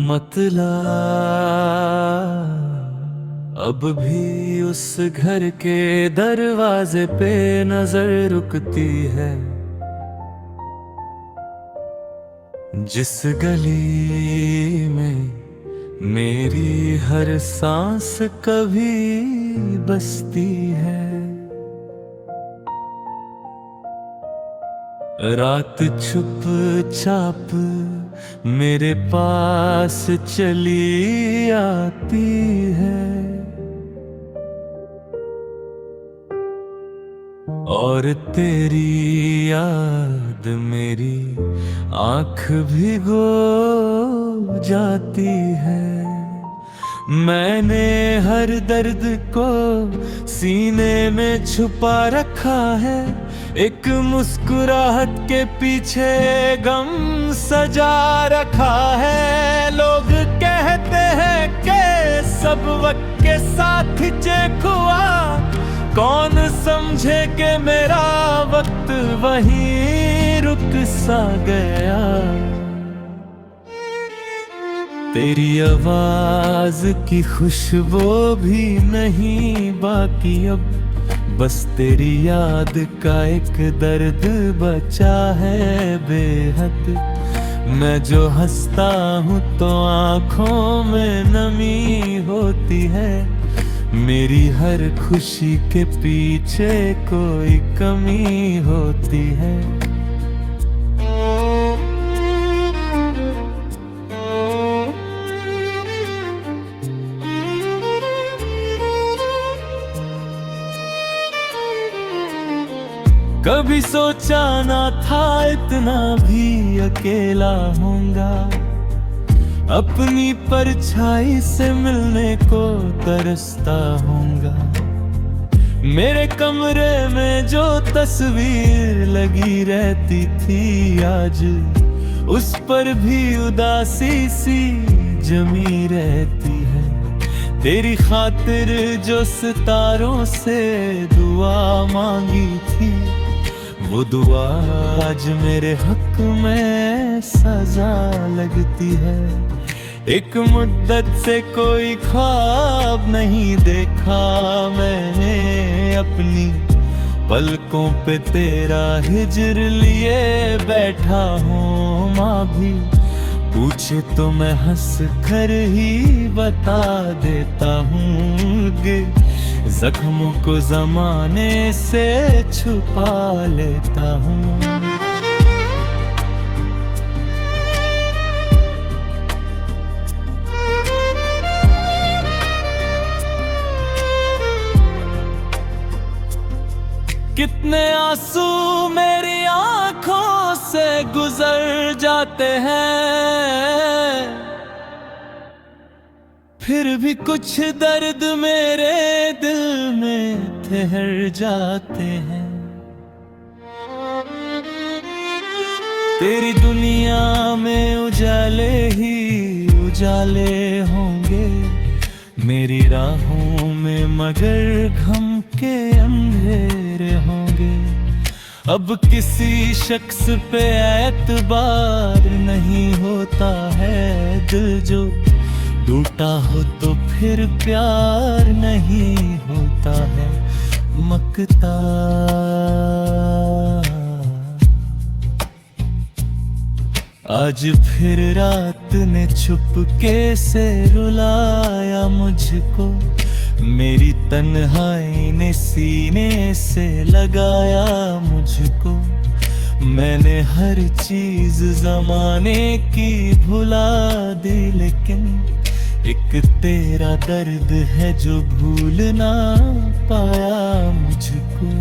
मतला अब भी उस घर के दरवाजे पे नजर रुकती है, जिस गली में मेरी हर सांस कभी बसती है। रात छुप चाप मेरे पास चली आती है, और तेरी याद मेरी आँख भिगो जाती है। मैंने हर दर्द को सीने में छुपा रखा है, एक मुस्कुराहट के पीछे गम सजा रखा है। लोग कहते हैं कि सब वक्त के साथ चेक हुआ, कौन समझे कि मेरा वक्त वहीं रुक सा गया। तेरी आवाज की खुशबू भी नहीं बाकी अब, बस तेरी याद का एक दर्द बचा है बेहद। मैं जो हंसता हूँ तो आँखों में नमी होती है, मेरी हर खुशी के पीछे कोई कमी होती है। कभी सोचा ना था इतना भी अकेला होऊंगा, अपनी परछाई से मिलने को तरसता होऊंगा। मेरे कमरे में जो तस्वीर लगी रहती थी, आज उस पर भी उदासी सी जमी रहती है। तेरी खातिर जो सितारों से दुआ मांगी थी, वो दुआ आज मेरे हक में सजा लगती है। एक मुद्दत से कोई ख्वाब नहीं देखा मैंने अपनी पलकों पे, तेरा हिज्र लिए बैठा हूँ। माँ भी पूछे तो मैं हंस कर ही बता देता हूँ कि जख्मों को जमाने से छुपा लेता हूँ। कितने आंसू मेरी आंखों से गुजर जाते हैं, फिर भी कुछ दर्द मेरे दिल में ठहर जाते हैं। तेरी दुनिया में उजाले ही उजाले होंगे, मेरी राहों में मगर घम के अंधेरे होंगे। अब किसी शख्स पे एतबार नहीं होता है, दिल जो टूटा हो तो फिर प्यार नहीं होता है। मकता आज फिर रात ने चुपके से रुलाया मुझको, मेरी तन्हाई ने सीने से लगाया मुझको। मैंने हर चीज जमाने की भुला दी, लेकिन एक तेरा दर्द है जो भूल ना पाया मुझको।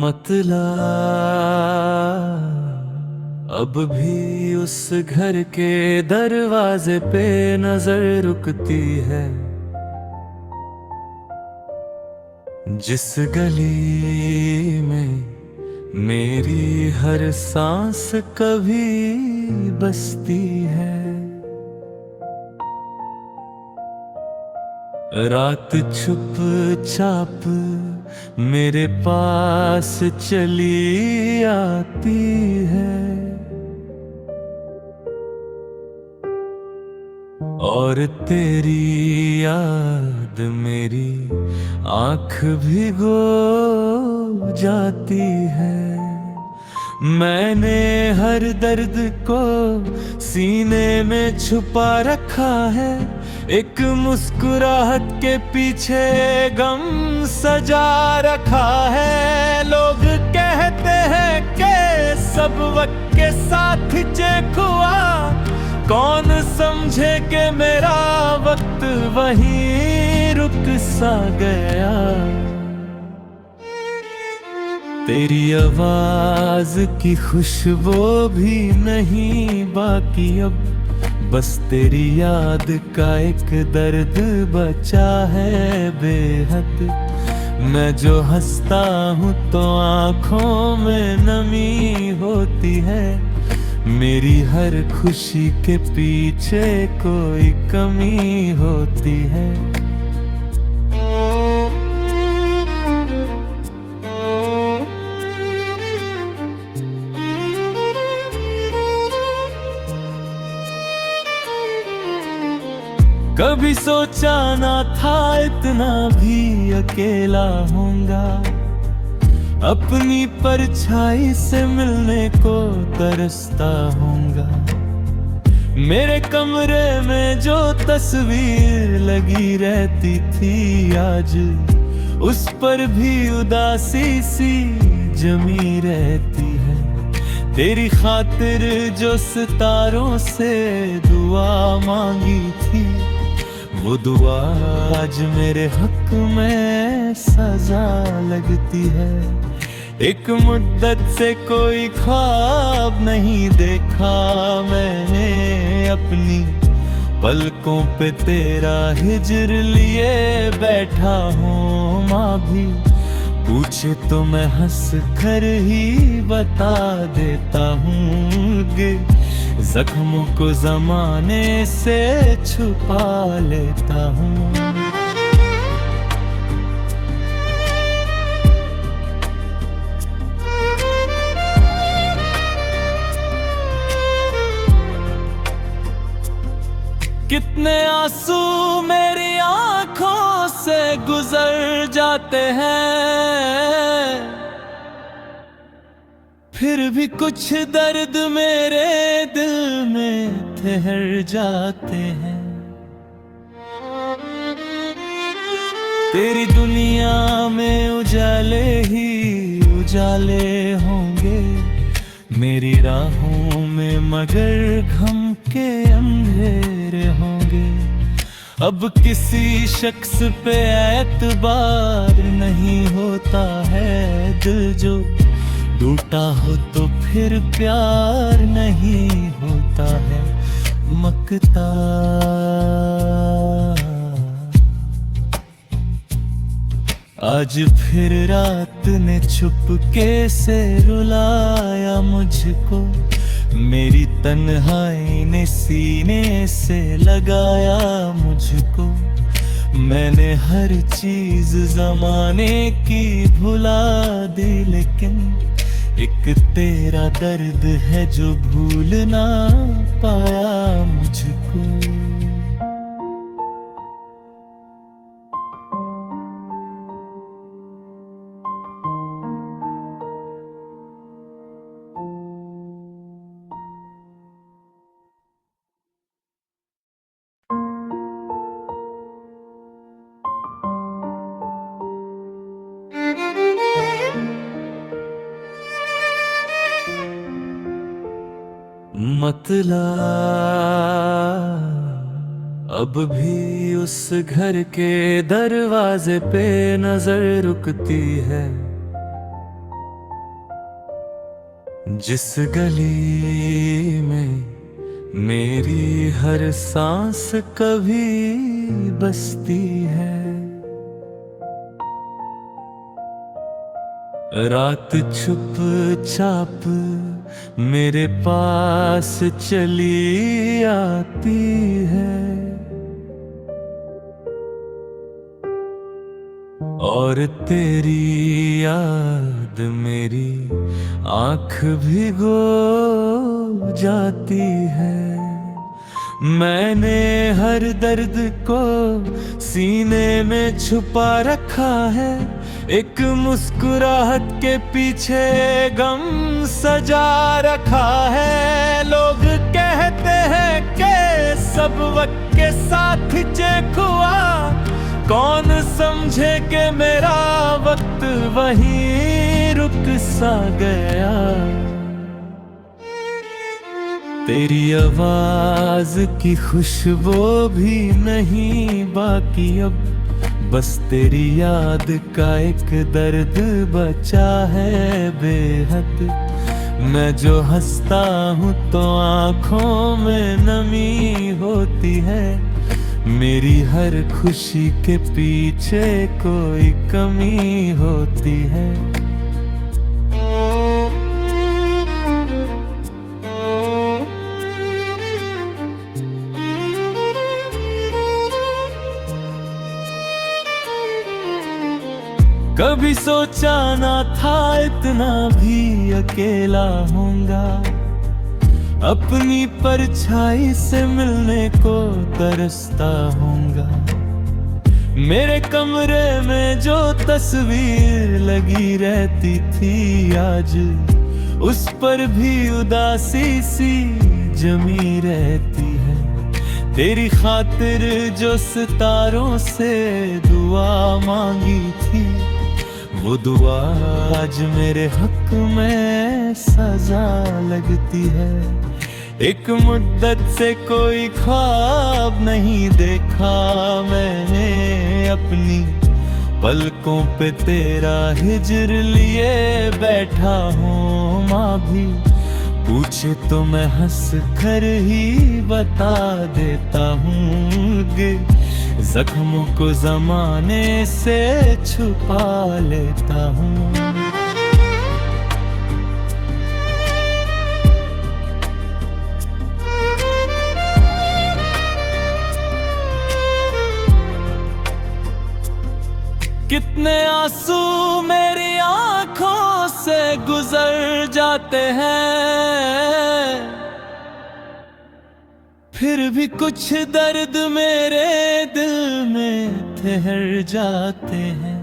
मतला अब भी उस घर के दरवाजे पे नजर रुकती है, जिस गली में मेरी हर सांस कभी बसती है, रात छुप चाप मेरे पास चली आती है, और तेरी याद मेरी आँख भिगो जाती है। मैंने हर दर्द को सीने में छुपा रखा है, एक मुस्कुराहट के पीछे गम सजा रखा है। लोग कहते हैं कि सब वक्त के साथ चेक हुआ, कौन समझे कि मेरा वक्त वहीं रुक सा गया। तेरी आवाज की खुशबू भी नहीं बाकी अब, बस तेरी याद का एक दर्द बचा है बेहद। मैं जो हंसता हूँ तो आँखों में नमी होती है, मेरी हर खुशी के पीछे कोई कमी होती है। कभी सोचा ना था इतना भी अकेला होऊंगा, अपनी परछाई से मिलने को तरसता होऊंगा। मेरे कमरे में जो तस्वीर लगी रहती थी, आज उस पर भी उदासी सी जमी रहती है। तेरी खातिर जो सितारों से दुआ मांगी थी, वो दुआ आज मेरे हक में सजा लगती है। एक मुद्दत से कोई ख्वाब नहीं देखा मैंने अपनी, पलकों पे तेरा हिज्र लिए बैठा हूँ। माँ भी पूछे तो मैं हंस कर ही बता देता हूँ कि जख्मों को जमाने से छुपा लेता हूँ। कितने आंसू मेरी आंखों से गुजर जाते हैं, फिर भी कुछ दर्द मेरे दिल में ठहर जाते हैं। तेरी दुनिया में उजाले ही उजाले होंगे, मेरी राहों में मगर घम के अंधेरे होंगे। अब किसी शख्स पे एतबार नहीं होता है, दिल जो टूटा हो तो फिर प्यार नहीं होता है। मकता आज फिर रात ने चुपके से रुलाया मुझको, मेरी तन्हाई ने सीने से लगाया मुझको। मैंने हर चीज जमाने की भुला दी, लेकिन एक तेरा दर्द है जो भूल ना पाया मुझको। मतलब अब भी उस घर के दरवाजे पे नजर रुकती है, जिस गली में मेरी हर सांस कभी बसती है। रात छुप चाप मेरे पास चली आती है, और तेरी याद मेरी आँख भिगो जाती है। मैंने हर दर्द को सीने में छुपा रखा है, एक मुस्कुराहट के पीछे गम सजा रखा है। लोग कहते हैं कि सब वक्त के साथ चेक हुआ, कौन समझे कि मेरा वक्त वहीं रुक सा गया। तेरी आवाज की खुशबू भी नहीं बाकी अब, बस तेरी याद का एक दर्द बचा है बेहद। मैं जो हंसता हूँ तो आँखों में नमी होती है, मेरी हर खुशी के पीछे कोई कमी होती है। कभी सोचा ना था इतना भी अकेला होऊंगा, अपनी परछाई से मिलने को तरसता होऊंगा। मेरे कमरे में जो तस्वीर लगी रहती थी, आज उस पर भी उदासी सी जमी रहती है। तेरी खातिर जो सितारों से दुआ मांगी थी, वो दुआ आज मेरे हक में सजा लगती है। एक मुद्दत से कोई ख्वाब नहीं देखा मैंने अपनी, पलकों पे तेरा हिज्र लिए बैठा हूँ। माँ भी पूछे तो मैं हंस कर ही बता देता हूँ कि जख्मों को जमाने से छुपा लेता हूँ। कितने आंसू मेरी आंखों से गुजर जाते हैं, फिर भी कुछ दर्द मेरे दिल में ठहर जाते हैं।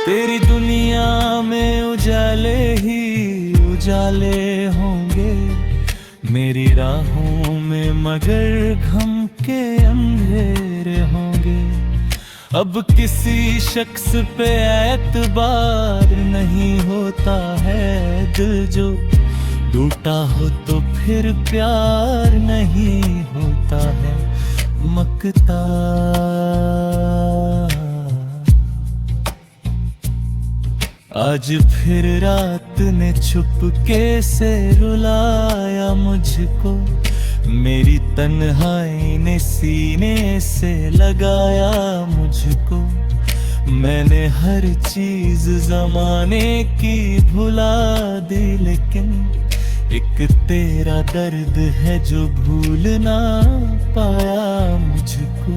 तेरी दुनिया में उजाले ही उजाले होंगे, मेरी राहों में मगर घम के अंधेरे होंगे। अब किसी शख्स पे एतबार नहीं होता है, दिल जो टूटा हो तो फिर प्यार नहीं होता है। मकता आज फिर रात ने चुपके से रुलाया मुझको, मेरी तन्हाई ने सीने से लगाया मुझको। मैंने हर चीज जमाने की भुला दी, लेकिन एक तेरा दर्द है जो भूल ना पाया मुझको।